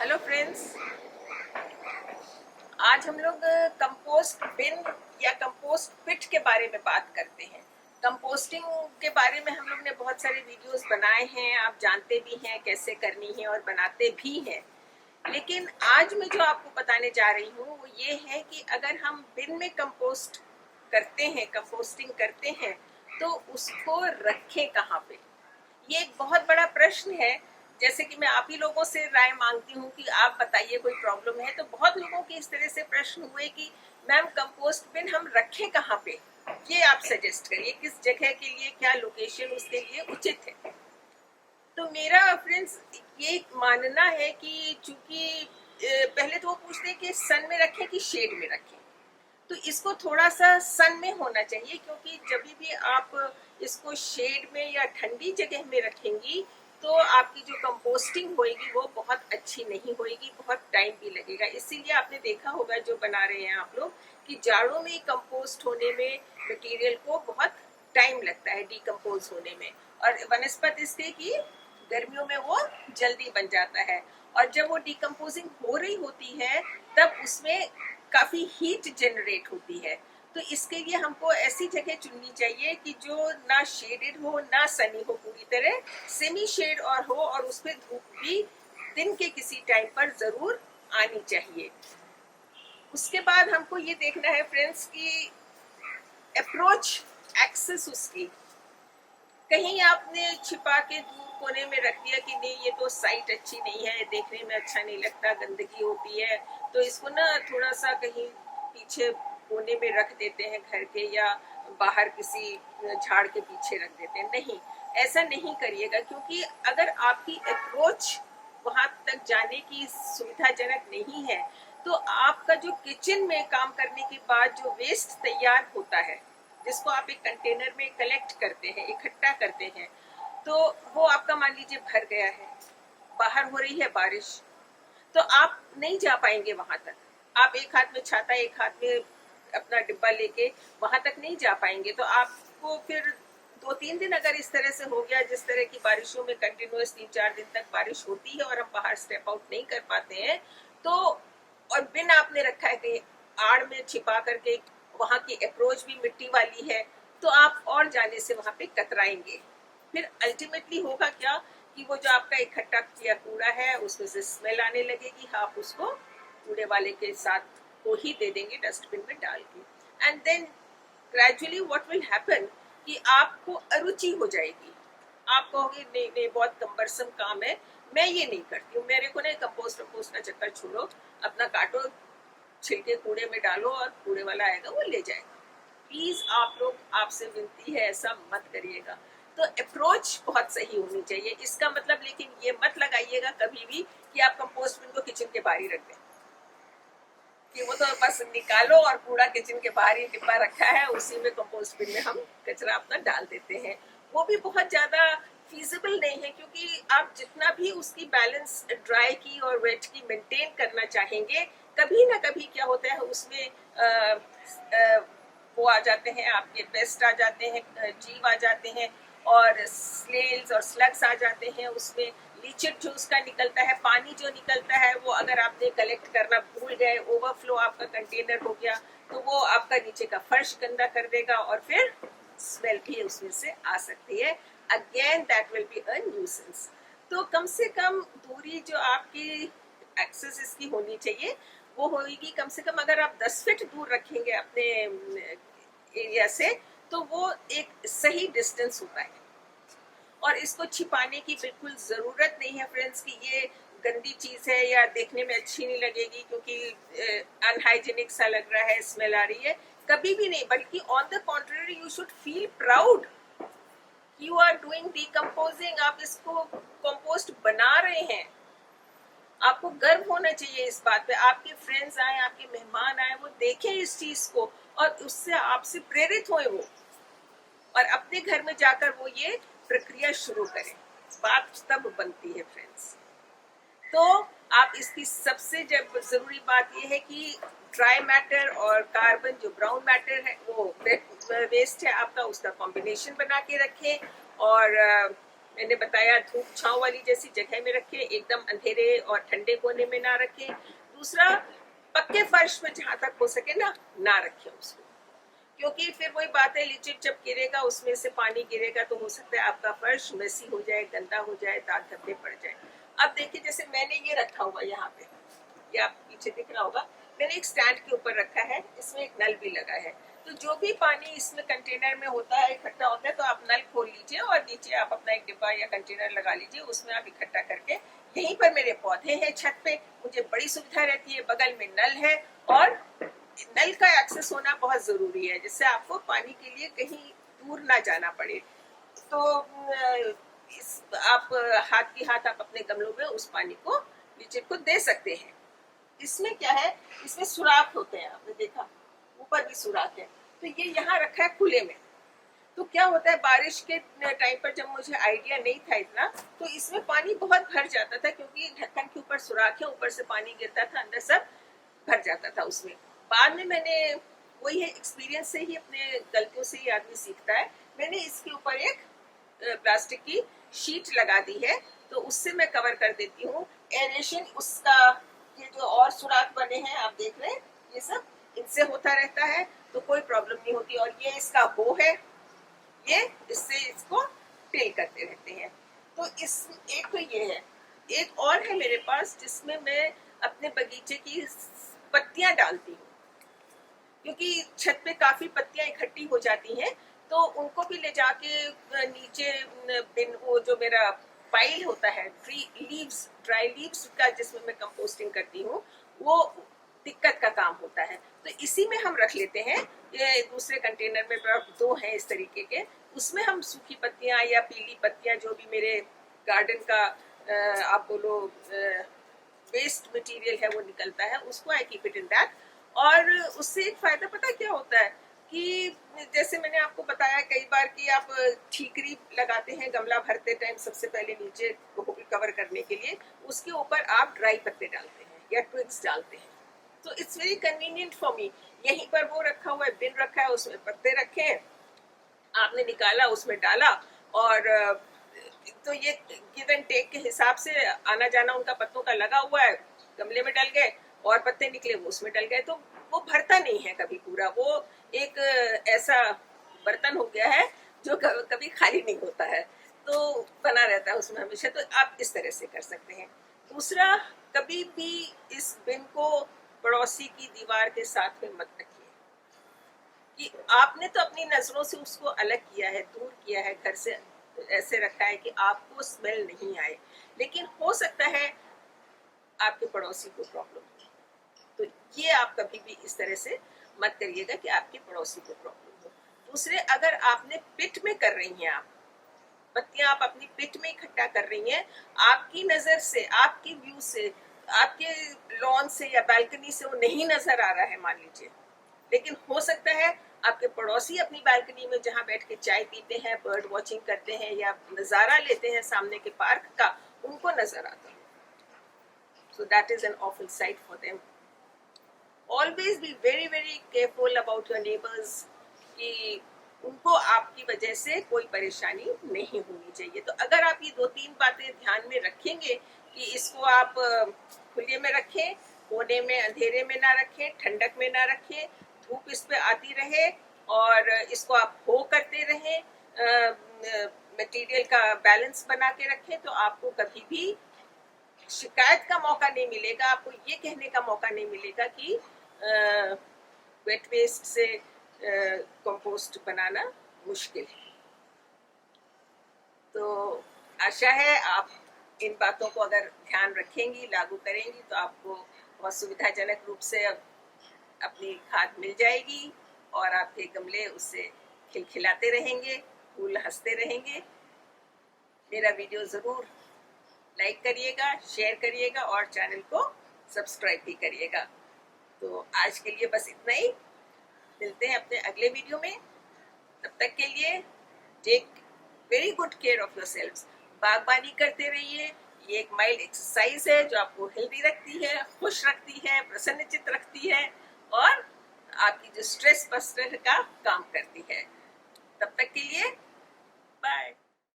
Hello friends. आज हम लोग कंपोस्ट बिन या कंपोस्ट पिट के बारे में बात करते हैं। कंपोस्टिंग के बारे में हम लोग ने बहुत सारे वीडियोस बनाए हैं, आप जानते भी हैं कैसे करनी है और बनाते भी हैं। लेकिन आज मैं जो आपको बताने जा रही हूँ वो ये है कि अगर हम बिन में कंपोस्ट करते हैं, कंपोस्टिंग करते हैं, तो उसको रखें कहाँ पे? ये एक बहुत बड़ा प्रश्न है। जैसे कि मैं आप ही लोगों से राय मांगती हूँ कि आप बताइए कोई प्रॉब्लम है, तो बहुत लोगों के इस तरह से प्रश्न हुए कि मैम कंपोस्ट बिन हम रखें कहाँ पे, ये आप सजेस्ट करिए किस जगह के लिए, क्या लोकेशन उसके लिए उचित है। तो मेरा फ्रेंड्स ये मानना है कि चूंकि पहले तो वो पूछते हैं कि सन में रखें कि शेड में रखें। तो इसको थोड़ा सा सन में होना चाहिए, क्योंकि जब भी आप इसको शेड में या ठंडी जगह में रखेंगी तो आपकी जो कंपोस्टिंग होएगी वो बहुत अच्छी नहीं होएगी, बहुत टाइम भी लगेगा। इसीलिए आपने देखा होगा जो बना रहे हैं आप लोग कि जाड़ों में कंपोस्ट होने में मटेरियल को बहुत टाइम लगता है डिकम्पोज होने में, और वनस्पति इससे कि गर्मियों में वो जल्दी बन जाता है। और जब वो डिकम्पोजिंग हो रही होती है तब उसमें काफी हीट जनरेट होती है। तो इसके लिए हमको ऐसी जगह चुननी चाहिए कि जो ना शेडेड हो ना सनी हो, पूरी तरह सेमी शेड और हो, और उसमें धूप भी दिन के किसी टाइम पर जरूर आनी चाहिए। उसके बाद हमको ये देखना है फ्रेंड्स की अप्रोच एक्सेस उसकी, कहीं आपने छिपा के दूर कोने में रख दिया कि नहीं ये तो साइट अच्छी नहीं है, देखने में अच्छा नहीं लगता, गंदगी होती है, तो इसको ना थोड़ा सा कहीं पीछे कोने में रख देते हैं घर के, या बाहर किसी झाड़ के पीछे रख देते हैं। नहीं, ऐसा नहीं करिएगा, क्योंकि अगर आपकी अप्रोच वहां तक जाने की सुविधाजनक नहीं है तो आपका जो किचन में काम करने के बाद जो वेस्ट तैयार होता है, जिसको आप एक कंटेनर में कलेक्ट करते हैं, इकट्ठा करते हैं, तो वो आपका मान लीजिए भर गया है, बाहर हो रही है बारिश, तो आप नहीं जा पाएंगे वहां तक। आप एक हाथ में छाता एक हाथ में अपना डिब्बा लेके वहां तक नहीं जा पाएंगे। तो आपको फिर 2-3 दिन अगर इस तरह से हो गया, जिस तरह की बारिशों में कंटिन्यूअस 3-4 दिन तक बारिश होती है और हम बाहर स्टेप आउट नहीं कर पाते हैं, तो और बिन आपने रखा है कहीं आड़ में छिपा करके, वहां की अप्रोच भी मिट्टी वाली है, तो आप और जाने से वहां पे कतराएंगे। फिर अल्टीमेटली होगा क्या कि वो जो आपका इकट्ठा किया कूड़ा है उसमें से स्मेल आने लगेगी, आप उसको कूड़े वाले के साथ को ही दे देंगे डस्टबिन में डाल के। And then gradually what will happen कि आपको अरुचि हो जाएगी, आप कहोगे नहीं नहीं बहुत कम्बरसम काम है, मैं ये नहीं करती हूँ, मेरे को ना कंपोस्ट का चक्कर छोड़ो, अपना काटो, छिलके कूड़े में डालो और कूड़े वाला आएगा वो ले जाएगा। प्लीज आप लोग, आपसे विनती है ऐसा मत करिएगा। तो अप्रोच बहुत सही होनी चाहिए। इसका मतलब लेकिन ये मत लगाइएगा कभी भी कि आप कंपोस्ट बिन को किचन के बाहर ही रख दें, कि वो तो बस निकालो और कूड़ा किचन के बाहर ही डिब्बा रखा है, उसी में कंपोस्ट बिन में हम कचरा अपना डाल देते हैं। वो भी बहुत ज्यादा फीजिबल नहीं है, क्योंकि आप जितना भी उसकी बैलेंस ड्राई की और वेट की मेंटेन करना चाहेंगे, कभी ना कभी क्या होता है उसमें वो आ जाते हैं, आपके पेस्ट आ जाते हैं, जीव आ जाते हैं, और स्नेल्स और स्लग्स आ जाते हैं। उसमें लीचेड जो उसका निकलता है, पानी जो निकलता है, वो अगर आपने कलेक्ट करना भूल गए, ओवरफ्लो आपका कंटेनर हो गया, तो वो आपका नीचे का फर्श गंदा कर देगा और फिर स्मेल भी उसमें से आ सकती है। Again that will be a nuisance. तो कम से कम दूरी जो आपकी एक्सेस इसकी होनी चाहिए वो होगी, कम से कम अगर आप 10 फीट दूर रखेंगे अपने एरिया से, तो वो एक सही डिस्टेंस होता है। और इसको छिपाने की बिल्कुल जरूरत नहीं है फ्रेंड्स कि ये गंदी चीज है या देखने में अच्छी नहीं लगेगी क्योंकि अनहाइजीनिक सा लग रहा है, स्मेल आ रही है, कभी भी नहीं। बल्कि on the contrary you should feel proud, you are doing decomposing, आप इसको कंपोस्ट बना रहे हैं, आपको गर्व होना चाहिए इस बात पे। आपके फ्रेंड्स आए, आपके मेहमान आए, वो देखें इस चीज को और उससे आपसे प्रेरित होए वो, और अपने घर में जाकर वो ये प्रक्रिया शुरू करें। बात तब बनती है फ्रेंड्स। तो आप इसकी सबसे जरूरी बात यह है कि ड्राई मैटर और कार्बन जो ब्राउन मैटर है वो वेस्ट है आपका, उसका कॉम्बिनेशन बना के रखें। और मैंने बताया धूप छांव वाली जैसी जगह में रखें, एकदम अंधेरे और ठंडे कोने में ना रखें। दूसरा, पक्के फर्श में जहां तक हो सके ना रखें उसको, क्योंकि फिर वही बात है, लीचिड जब गिरेगा उसमें से पानी गिरेगा तो हो सकता है आपका फर्श मेसी हो जाए, गंदा हो जाए, दाग धब्बे पड़ जाए। अब देखिए जैसे मैंने ये रखा हुआ यहाँ पे, ये आप पीछे दिख रहा होगा, मैंने एक स्टैंड के ऊपर रखा है, इसमें एक नल भी लगा है। तो जो भी पानी इसमें कंटेनर में होता है, इकट्ठा होता है, तो आप नल खोल लीजिए और नीचे आप अपना एक डिब्बा या कंटेनर लगा लीजिए, उसमें आप इकट्ठा करके, यहीं पर मेरे पौधे हैं छत पे, मुझे बड़ी सुविधा रहती है, बगल में नल है और नल का एक्सेस होना बहुत जरूरी है, जिससे आपको पानी के लिए कहीं दूर ना जाना पड़े। तो आप हाथ की हाथ आप अपने गमलों में उस पानी को लीचिड को दे सकते हैं। इसमें क्या है, इसमें सुराख होते हैं, आपने देखा ऊपर भी सुराख है। तो ये यहाँ रखा है खुले में, तो क्या होता है, बारिश के टाइम पर जब मुझे आइडिया नहीं था इतना, तो इसमें पानी बहुत भर जाता था, क्योंकि ढक्कन के ऊपर सुराख है, ऊपर से पानी गिरता था, अंदर सब भर जाता था उसमें। बाद में मैंने, वही है, एक्सपीरियंस से ही, अपने गलतियों से ही आदमी सीखता है, मैंने इसके ऊपर एक प्लास्टिक की शीट लगा दी है, तो उससे मैं कवर कर देती हूँ। एरेशन उसका, ये जो और सुराख बने हैं आप देख रहे हैं, ये सब इनसे होता रहता है, तो कोई प्रॉब्लम नहीं होती। और ये इसका हो है, ये इससे इसको टिल करते रहते हैं। तो इस, एक तो ये है, एक और है मेरे पास जिसमें मैं अपने बगीचे की पत्तियां डालती हूँ, क्योंकि छत पे काफी पत्तियां इकट्ठी हो जाती हैं, तो उनको भी ले जाके नीचे बिन, वो जो मेरा पाइल होता है ड्राई लीव्स का, जिसमें मैं कंपोस्टिंग करती हूँ, वो दिक्कत का काम होता है। तो इसी में हम रख लेते हैं, ये दूसरे कंटेनर में दो हैं इस तरीके के, उसमें हम सूखी पत्तियां या पीली पत्तियां, जो भी मेरे गार्डन का आप बोलो वेस्ट मटेरियल है वो निकलता है, उसको I keep it in that. और उससे एक फायदा पता क्या होता है, कि जैसे मैंने आपको बताया कई बार कि आप ठीकरी लगाते हैं गमला भरते टाइम, सबसे पहले नीचे कवर करने के लिए, उसके ऊपर आप ड्राई पत्ते डालते हैं या ट्विग्स डालते हैं, तो it's very convenient for me. यहीं पर वो रखा हुआ है, बिन रखा है, उसमें पत्ते रखे हैं, आपने निकाला उसमें डाला, और तो ये गिव एंड टेक के हिसाब से आना जाना उनका पत्तों का लगा हुआ है, गमले में डल गए और पत्ते निकले वो उसमें डल गए, तो वो भरता नहीं है कभी पूरा, वो एक ऐसा बर्तन हो गया है जो कभी खाली नहीं होता है, तो बना रहता है उसमें हमेशा। तो आप इस तरह से कर सकते हैं। दूसरा, कभी भी इस बिन को पड़ोसी की दीवार के साथ में मत रखिए, कि आपने तो अपनी नजरों से उसको अलग किया है, दूर किया है घर से, ऐसे रखा है कि आपको स्मेल नहीं आए, लेकिन हो सकता है आपके पड़ोसी को प्रॉब्लम हो, तो ये आप कभी भी इस तरह से मत करिएगा कि आपके पड़ोसी को प्रॉब्लम हो। दूसरे, अगर आपने पिट में कर रही हैं, आप पत्तियां आप अपनी पिट में इकट्ठा कर रही हैं, आपकी नजर से, आपकी व्यू से, आपके लॉन से या बालकनी से वो नहीं नजर आ रहा है मान लीजिए, लेकिन हो सकता है आपके पड़ोसी अपनी बालकनी में जहां बैठ के चाय पीते हैं, बर्ड वॉचिंग करते हैं या नजारा लेते हैं सामने के पार्क का, उनको नजर आता है। So that is an awful sight for them. Always be very very careful about your neighbors, कि उनको आपकी वजह से कोई परेशानी नहीं होनी चाहिए। तो अगर आप ये 2-3 बातें ध्यान में रखेंगे, कि इसको आप खुले में रखें, कोने में अंधेरे में ना रखें, ठंडक में ना रखें, धूप इस पे आती रहे, और इसको आप हो करते रहें, मटेरियल का बैलेंस बना के रखें, तो आपको कभी भी शिकायत का मौका नहीं मिलेगा, आपको ये कहने का मौका नहीं मिलेगा कि वेट वेस्ट से कंपोस्ट बनाना मुश्किल है। तो आशा है आप इन बातों को अगर ध्यान रखेंगी, लागू करेंगी, तो आपको बहुत सुविधाजनक रूप से अपनी खाद मिल जाएगी, और आपके गमले उससे खिलखिलाते रहेंगे, फूल हंसते रहेंगे। मेरा वीडियो ज़रूर लाइक करिएगा, शेयर करिएगा, और चैनल को सब्सक्राइब भी करिएगा। तो आज के लिए बस इतना ही, मिलते हैं अपने अगले वीडियो में। तब तक के लिए take very good care of yourselves. बागबानी करते रहिए, ये एक माइल्ड एक्सरसाइज है जो आपको हेल्दी रखती है, खुश रखती है, प्रसन्नचित्त रखती है, और आपकी जो स्ट्रेस बस्टर का काम करती है। तब तक के लिए बाय।